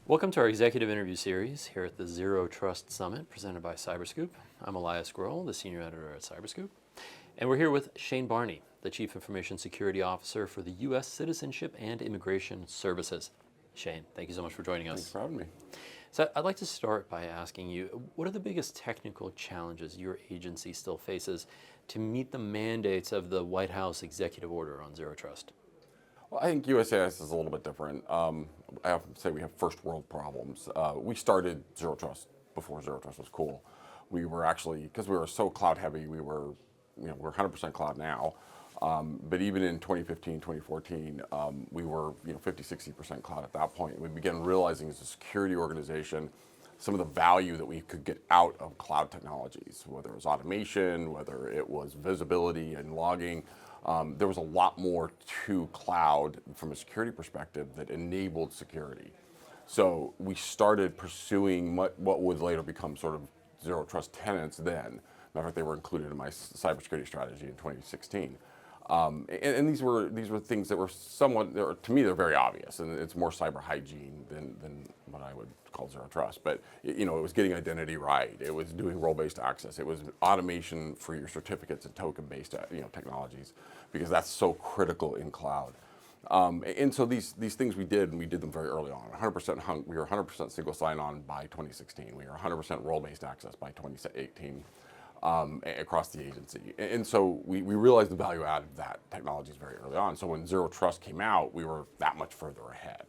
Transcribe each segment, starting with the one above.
Welcome to our executive interview series here at the Zero Trust Summit presented by CyberScoop. I'm Elias Grohl, the senior editor at CyberScoop. And we're here with Shane Barney, the Chief Information Security Officer for the U.S. Citizenship and Immigration Services. Shane, thank you so much for joining us. Thanks for having me. So I'd like to start by asking you, what are the biggest technical challenges your agency still faces to meet the mandates of the White House executive order on Zero Trust? Well, I think USCIS is a little bit different. I often say we have first world problems. We started Zero Trust before Zero Trust was cool. We were actually, because we were so cloud heavy, we're 100% cloud now. But even in 2015, 2014, we were 50, 60% cloud at that point. We began realizing as a security organization some of the value that we could get out of cloud technologies, whether it was automation, whether it was visibility and logging. There was a lot more to cloud from a security perspective that enabled security. So we started pursuing what would later become sort of Zero Trust tenets then. Matter of fact, they were included in my cybersecurity strategy in 2016. And these were things that were somewhat, to me, they're very obvious, and it's more cyber hygiene than what I would call Zero Trust. But it was getting identity right. It was doing role-based access. It was automation for your certificates and token-based technologies, because that's so critical in cloud. And so these things we did, and we did them very early on. We were 100% single sign-on by 2016. We were 100% role-based access by 2018. Across the agency. And so we realized the value add of that technologies very early on. So when Zero Trust came out, we were that much further ahead.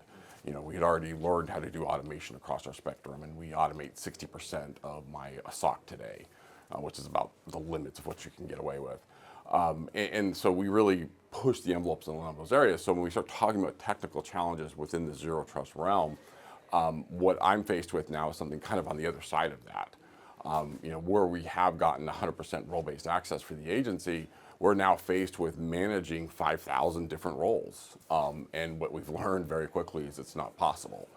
We had already learned how to do automation across our spectrum, and we automate 60% of my SOC today, which is about the limits of what you can get away with. And so we really pushed the envelopes in a lot of those areas. So when we start talking about technical challenges within the Zero Trust realm, what I'm faced with now is something kind of on the other side of that. Where we have gotten 100% role-based access for the agency, we're now faced with managing 5,000 different roles. And what we've learned very quickly is it's not possible.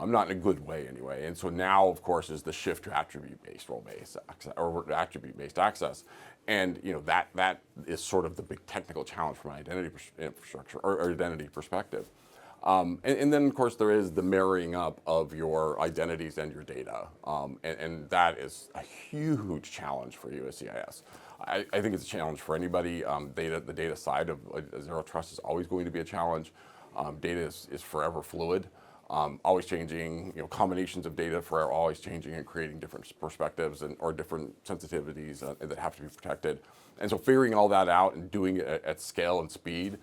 Not in a good way anyway. And so now, of course, is the shift to attribute-based role-based access, or attribute-based access. And that is sort of the big technical challenge from an identity infrastructure or identity perspective. And then, of course, there is the marrying up of your identities and your data. And that is a huge challenge for USCIS. I think it's a challenge for anybody. The data side of Zero Trust is always going to be a challenge. Data is forever fluid, always changing. Combinations of data are always changing and creating different perspectives or different sensitivities that have to be protected. And so figuring all that out and doing it at scale and speed,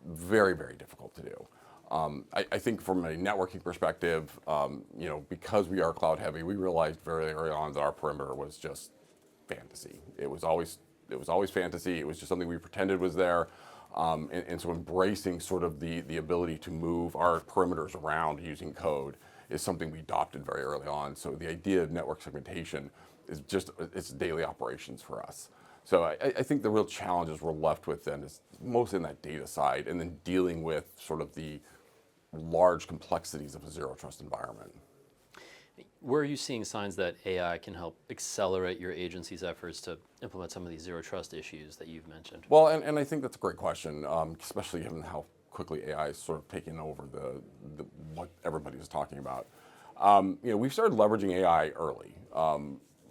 very, very difficult to do. I think from a networking perspective, because we are cloud heavy, we realized very early on that our perimeter was just fantasy. It was always fantasy. It was just something we pretended was there. And so embracing sort of the ability to move our perimeters around using code is something we adopted very early on. So the idea of network segmentation is it's daily operations for us. So I think the real challenges we're left with then is mostly in that data side, and then dealing with sort of the large complexities of a Zero Trust environment. Where are you seeing signs that AI can help accelerate your agency's efforts to implement some of these Zero Trust issues that you've mentioned? Well, and I think that's a great question, especially given how quickly AI is sort of taking over what everybody is talking about. We've started leveraging AI early.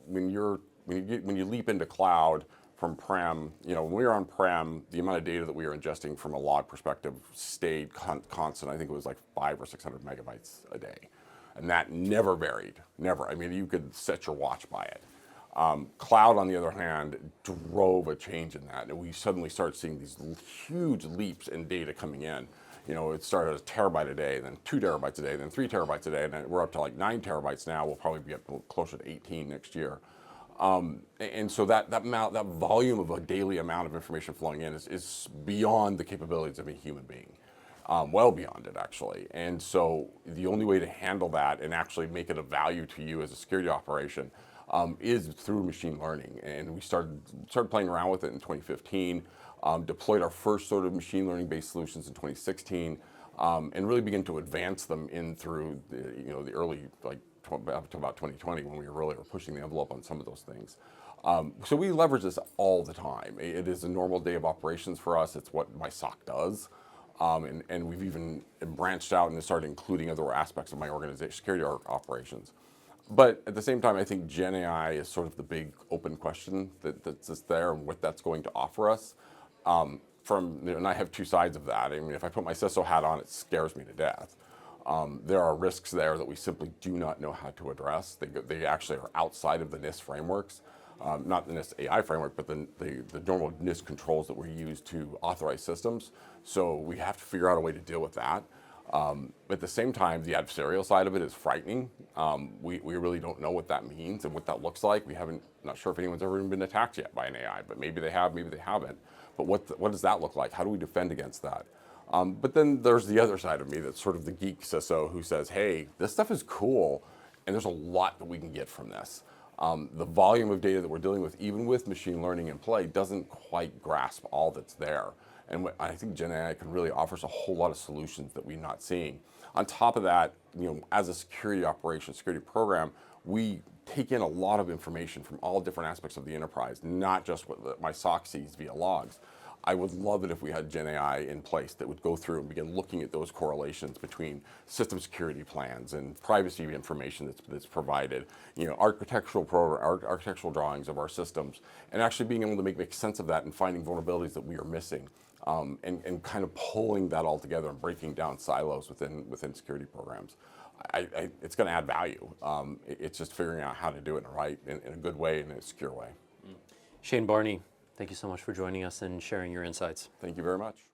When you leap into cloud from prem, when we were on prem, the amount of data that we were ingesting from a log perspective stayed constant. I think it was like 500 or 600 megabytes a day. And that never varied, never. I mean, you could set your watch by it. Cloud, on the other hand, drove a change in that. And we suddenly started seeing these huge leaps in data coming in. It started as a terabyte a day, then 2 terabytes a day, then 3 terabytes a day, and then we're up to like 9 terabytes now. We'll probably be up closer to 18 next year. And so that volume of a daily amount of information flowing in is beyond the capabilities of a human being, well beyond it actually. And so the only way to handle that and actually make it of value to you as a security operation is through machine learning. And we started playing around with it in 2015, deployed our first sort of machine learning based solutions in 2016, and really began to advance them in through the early up to about 2020 when we were pushing the envelope on some of those things. So we leverage this all the time. It is a normal day of operations for us. It's what my SOC does. And we've even branched out and started including other aspects of my organization, security operations. But at the same time, I think Gen AI is sort of the big open question that's just there and what that's going to offer us. And I have two sides of that. I mean, if I put my CISO hat on, it scares me to death. There are risks there that we simply do not know how to address. They actually are outside of the NIST frameworks, not the NIST AI framework, but the normal NIST controls that we use to authorize systems. So we have to figure out a way to deal with that. At the same time, the adversarial side of it is frightening. We really don't know what that means and what that looks like. Not sure if anyone's ever even been attacked yet by an AI, but maybe they have, maybe they haven't. But what does that look like? How do we defend against that? But then there's the other side of me that's sort of the geek CISO who says, hey, this stuff is cool, and there's a lot that we can get from this. The volume of data that we're dealing with, even with machine learning in play, doesn't quite grasp all that's there. And I think Gen AI can really offer us a whole lot of solutions that we're not seeing. On top of that, as a security program, we take in a lot of information from all different aspects of the enterprise, not just what my SOC sees via logs. I would love it if we had Gen AI in place that would go through and begin looking at those correlations between system security plans and privacy information that's provided, architectural drawings of our systems, and actually being able to make sense of that and finding vulnerabilities that we are missing, and kind of pulling that all together and breaking down silos within security programs. It's going to add value. It's just figuring out how to do it in a good way and in a secure way. Shane Barney, thank you so much for joining us and sharing your insights. Thank you very much.